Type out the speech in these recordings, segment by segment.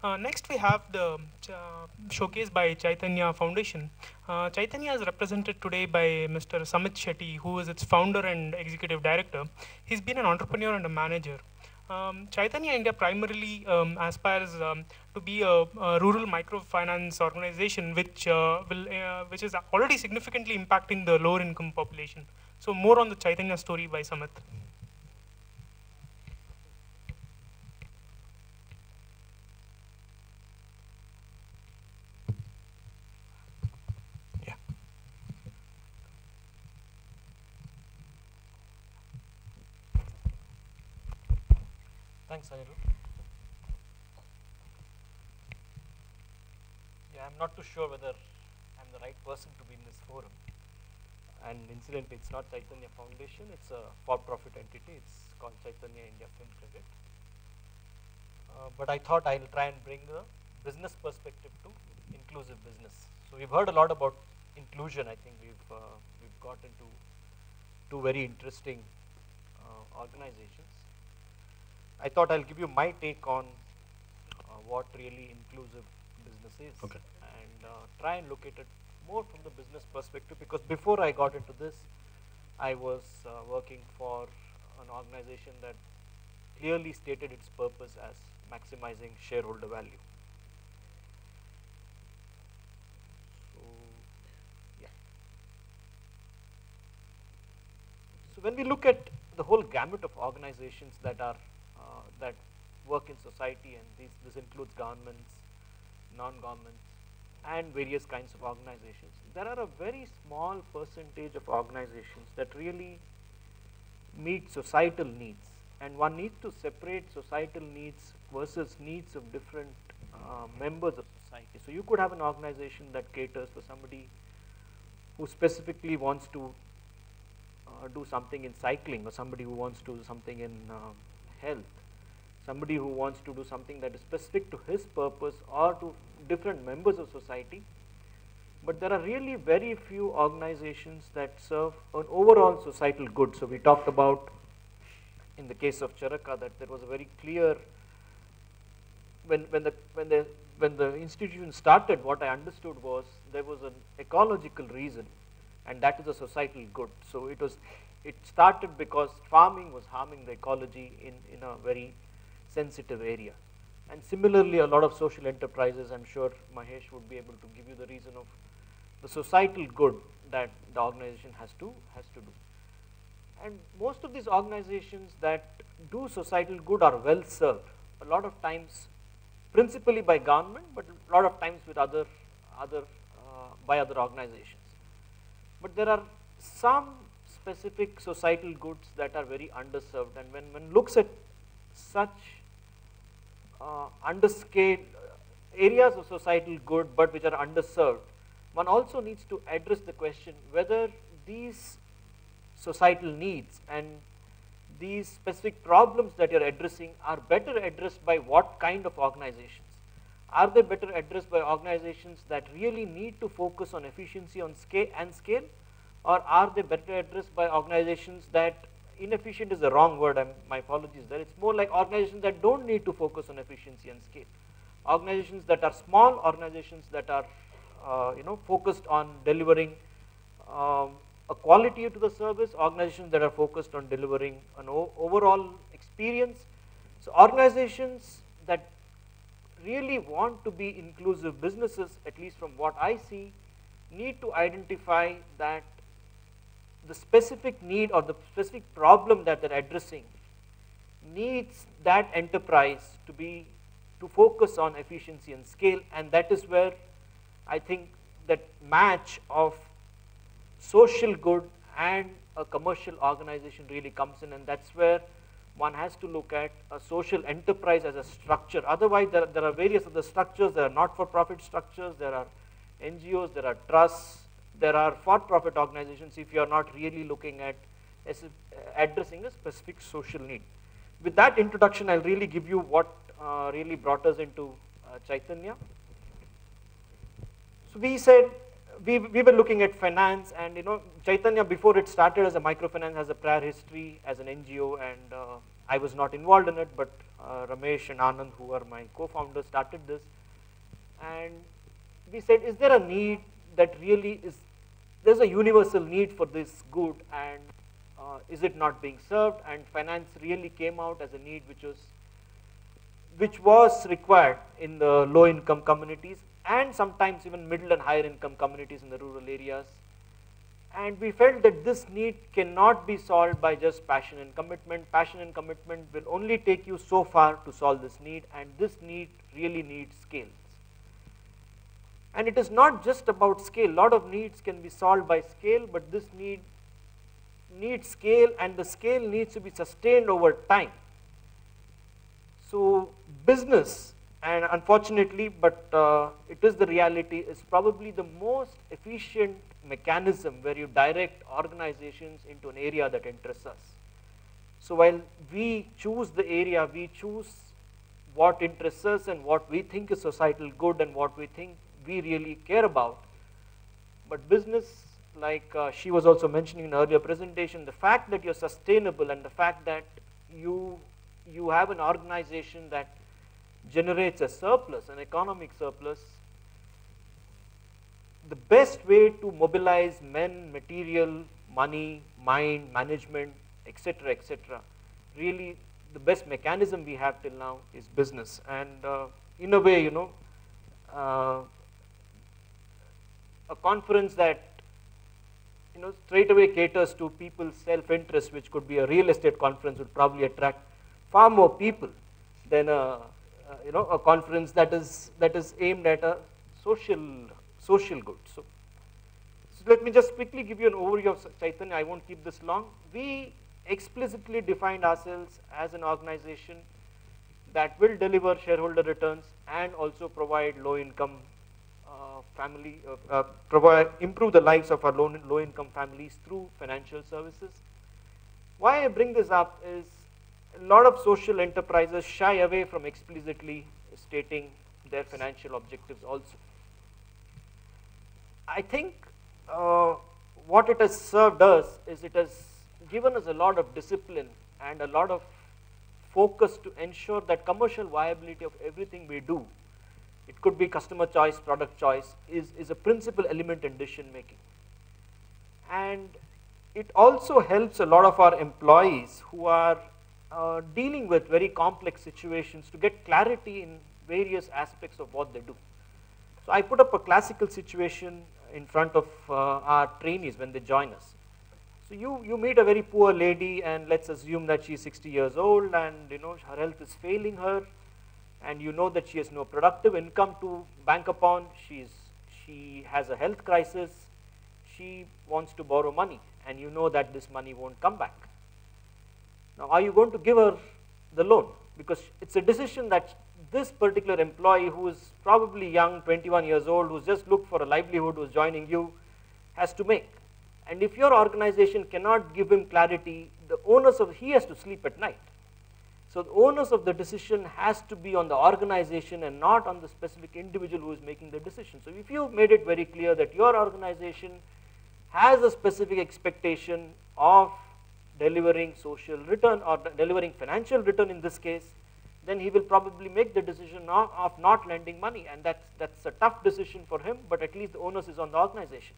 Next, we have the showcase by Chaitanya Foundation. Chaitanya is represented today by Mr. Samit Shetty, who is its founder and executive director. He's been an entrepreneur and a manager. Chaitanya India primarily aspires to be a rural microfinance organization, which is already significantly impacting the lower income population. So, more on the Chaitanya story by Samit. Yeah. Thanks, Anirudh. Yeah, I'm not too sure whether I'm the right person to be in this forum. And incidentally, it's not Chaitanya Foundation, it's a for-profit entity. It's called Chaitanya India Film Credit. But I thought I'll try and bring a business perspective to inclusive business. So we've heard a lot about inclusion. I think we've got into two very interesting organizations. I thought I'll give you my take on what really inclusive business is, Okay. and try and look at it more from the business perspective, because before I got into this, I was working for an organization that clearly stated its purpose as maximizing shareholder value. So, yeah. So when we look at the whole gamut of organizations that work in society, and this includes governments, non-governments, and various kinds of organizations, there are a very small percentage of organizations that really meet societal needs, and one needs to separate societal needs versus needs of different members of society. So you could have an organization that caters for somebody who specifically wants to do something in cycling, or somebody who wants to do something in health, somebody who wants to do something that is specific to his purpose or to different members of society. But there are really very few organizations that serve an overall societal good. So we talked about, in the case of Charaka, that there was a very clear, when the institution started, what I understood was there was an ecological reason, and that is a societal good. So it started because farming was harming the ecology in a very sensitive area. And similarly, a lot of social enterprises, I'm sure Mahesh would be able to give you the reason of the societal good that the organization has to do. And most of these organizations that do societal good are well served, a lot of times principally by government, but a lot of times with by other organizations. But there are some specific societal goods that are very underserved, and when one looks at such underscaled areas of societal good but which are underserved, one also needs to address the question whether these societal needs and these specific problems that you're addressing are better addressed by what kind of organizations. Are they better addressed by organizations that really need to focus on efficiency on scale, or are they better addressed by organizations that, inefficient is the wrong word, my apologies there, it's more like organizations that don't need to focus on efficiency and scale. Organizations that are small, organizations that are focused on delivering a quality to the service, organizations that are focused on delivering an overall experience. So organizations that really want to be inclusive businesses, at least from what I see, need to identify that the specific need or the specific problem that they're addressing needs that enterprise to focus on efficiency and scale, and that is where I think that match of social good and a commercial organization really comes in, and that's where one has to look at a social enterprise as a structure. Otherwise, there are various other structures. There are not-for-profit structures, there are NGOs, there are trusts, there are for-profit organizations if you are not really looking at addressing a specific social need. With that introduction, I'll really give you what really brought us into Chaitanya. So we said, we were looking at finance, and Chaitanya, before it started as a microfinance, has a prior history as an NGO, and I was not involved in it, but Ramesh and Anand, who are my co-founders, started this. And we said, is there a need that really is, there's a universal need for this good, and is it not being served? And finance really came out as a need which was required in the low income communities, and sometimes even middle and higher income communities in the rural areas. And we felt that this need cannot be solved by just passion and commitment. Passion and commitment will only take you so far to solve this need, and this need really needs scales. And it is not just about scale. A lot of needs can be solved by scale, but this needs scale, and the scale needs to be sustained over time. So business, and unfortunately, but it is the reality, is probably the most efficient mechanism where you direct organizations into an area that interests us. So while we choose the area, we choose what interests us and what we think is societal good and what we think we really care about. But business, like she was also mentioning in an earlier presentation, the fact that you're sustainable and the fact that you have an organization that generates a surplus, an economic surplus, the best way to mobilize men, material, money, mind, management, etc., really the best mechanism we have till now is business. And in a way, a conference that straight away caters to people's self-interest, which could be a real estate conference, would probably attract far more people than a conference that is aimed at a social good. So let me just quickly give you an overview of Chaitanya. I won't keep this long. We explicitly defined ourselves as an organization that will deliver shareholder returns and also provide low-income improve the lives of our low-income families through financial services. Why I bring this up is a lot of social enterprises shy away from explicitly stating their financial objectives also. I think what it has served us is it has given us a lot of discipline and a lot of focus to ensure that commercial viability of everything we do, it could be customer choice, product choice, is a principal element in decision making. And it also helps a lot of our employees who are dealing with very complex situations to get clarity in various aspects of what they do. So I put up a classical situation in front of our trainees when they join us. So you meet a very poor lady, and let's assume that she's 60 years old, and her health is failing her, and you know that she has no productive income to bank upon. She has a health crisis. She wants to borrow money, and you know that this money won't come back. Now, are you going to give her the loan? Because it's a decision that this particular employee, who is probably young, 21 years old, who's just looked for a livelihood, who's joining you, has to make. And if your organization cannot give him clarity, he has to sleep at night. So the onus of the decision has to be on the organization and not on the specific individual who is making the decision. So if you made it very clear that your organization has a specific expectation of delivering social return or delivering financial return in this case, then he will probably make the decision of not lending money, and that's a tough decision for him, but at least the onus is on the organization.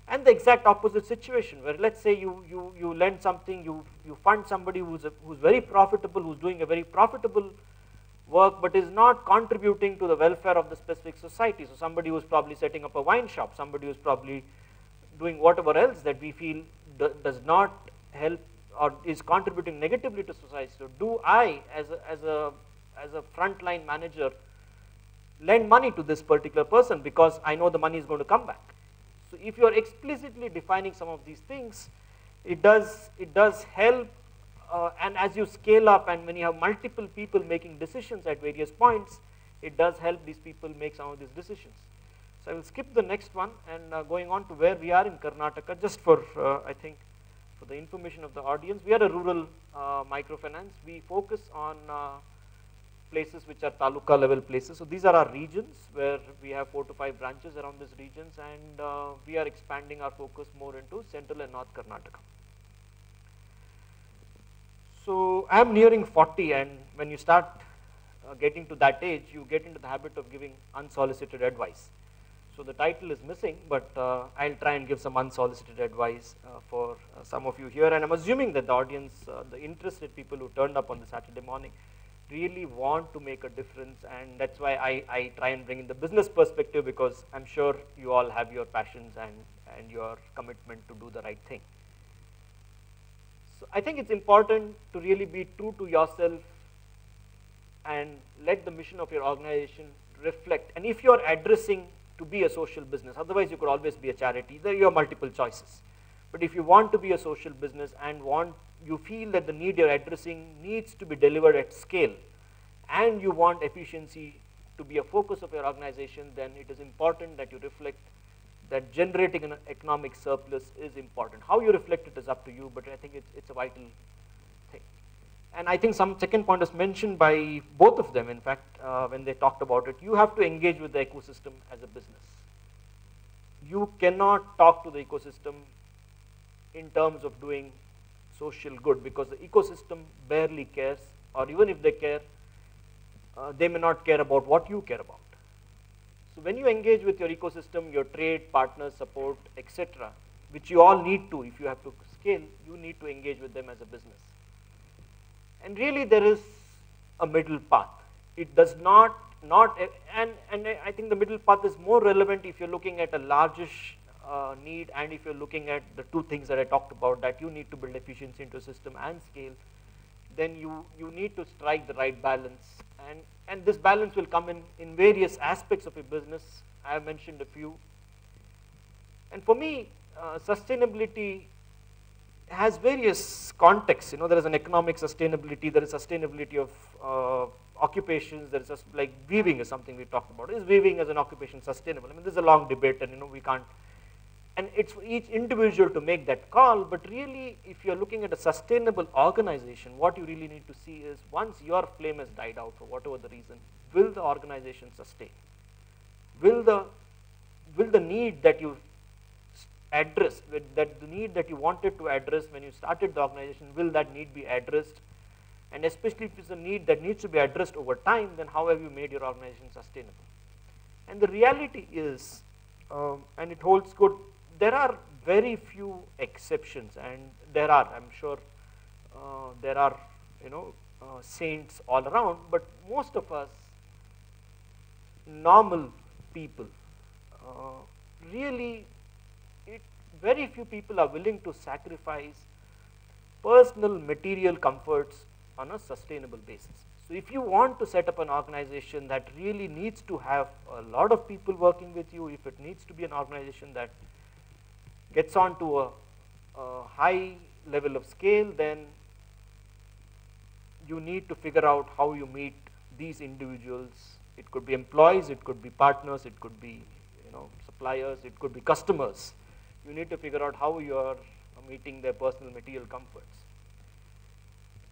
And the exact opposite situation, where let's say you lend something, you fund somebody who's very profitable, who's doing a very profitable work, but is not contributing to the welfare of the specific society. So somebody who's probably setting up a wine shop, somebody who's probably doing whatever else that we feel does not help or is contributing negatively to society. So do I, as a frontline manager, lend money to this particular person because I know the money is going to come back? So if you are explicitly defining some of these things, it does help, and as you scale up and when you have multiple people making decisions at various points, it does help these people make some of these decisions. So I will skip the next one and going on to where we are in Karnataka, just for I think for the information of the audience. We are a rural microfinance. We focus on places which are taluka level places. So these are our regions where we have 4 to 5 branches around these regions, and we are expanding our focus more into central and north Karnataka. So I'm nearing 40, and when you start getting to that age, you get into the habit of giving unsolicited advice. So the title is missing, but I'll try and give some unsolicited advice for some of you here. And I'm assuming that the audience, the interested people who turned up on the Saturday morning, really want to make a difference, and that's why I try and bring in the business perspective, because I'm sure you all have your passions and your commitment to do the right thing. So I think it's important to really be true to yourself and let the mission of your organization reflect. And if you're addressing to be a social business, otherwise you could always be a charity, there you have multiple choices. But if you want to be a social business and you feel that the need you're addressing needs to be delivered at scale, and you want efficiency to be a focus of your organization, then it is important that you reflect that generating an economic surplus is important. How you reflect it is up to you, but I think it's a vital thing. And I think some second point is mentioned by both of them, in fact, when they talked about it. You have to engage with the ecosystem as a business. You cannot talk to the ecosystem in terms of doing social good, because the ecosystem barely cares, or even if they care, they may not care about what you care about. So when you engage with your ecosystem, your trade, partners, support, etc., which you all need to, if you have to scale, you need to engage with them as a business. And really there is a middle path. It does not, and I think the middle path is more relevant if you're looking at a largish need, and if you're looking at the two things that I talked about, that you need to build efficiency into a system and scale, then you need to strike the right balance. And this balance will come in various aspects of a business. I have mentioned a few. And for me, sustainability has various contexts. You know, there is an economic sustainability, there is sustainability of occupations, there is just like weaving is something we talked about. Is weaving as an occupation sustainable? I mean, this is a long debate, and we can't, and it's for each individual to make that call. But really, if you're looking at a sustainable organization, what you really need to see is, once your flame has died out for whatever the reason, will the organization sustain? Will the need that you addressed, that the need that you wanted to address when you started the organization, will that need be addressed? And especially if it's a need that needs to be addressed over time, then how have you made your organization sustainable? And the reality is, and it holds good, there are very few exceptions, and there are, I'm sure, there are, saints all around, but most of us, normal people, really, very few people are willing to sacrifice personal material comforts on a sustainable basis. So if you want to set up an organization that really needs to have a lot of people working with you, if it needs to be an organization that gets on to a high level of scale, then you need to figure out how you meet these individuals. It could be employees, it could be partners, it could be suppliers, it could be customers. You need to figure out how you are meeting their personal material comforts.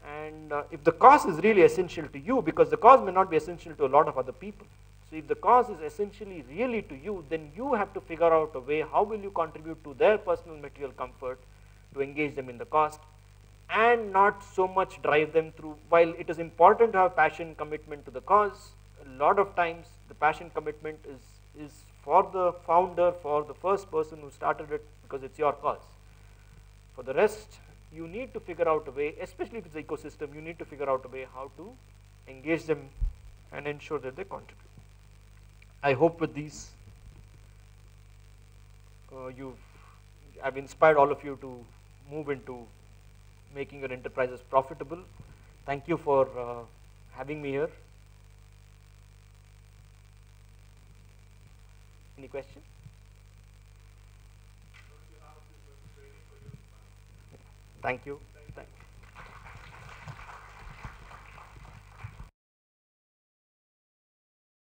And if the cause is really essential to you, because the cause may not be essential to a lot of other people. So if the cause is essentially really to you, then you have to figure out a way, how will you contribute to their personal material comfort, to engage them in the cost, and not so much drive them through. While it is important to have passion, commitment to the cause, a lot of times the passion commitment is for the founder, for the first person who started it, because it's your cause. For the rest, you need to figure out a way, especially if it's an ecosystem, you need to figure out a way how to engage them and ensure that they contribute. I hope with these, I've inspired all of you to move into making your enterprises profitable. Thank you for having me here. Any questions? Thank you.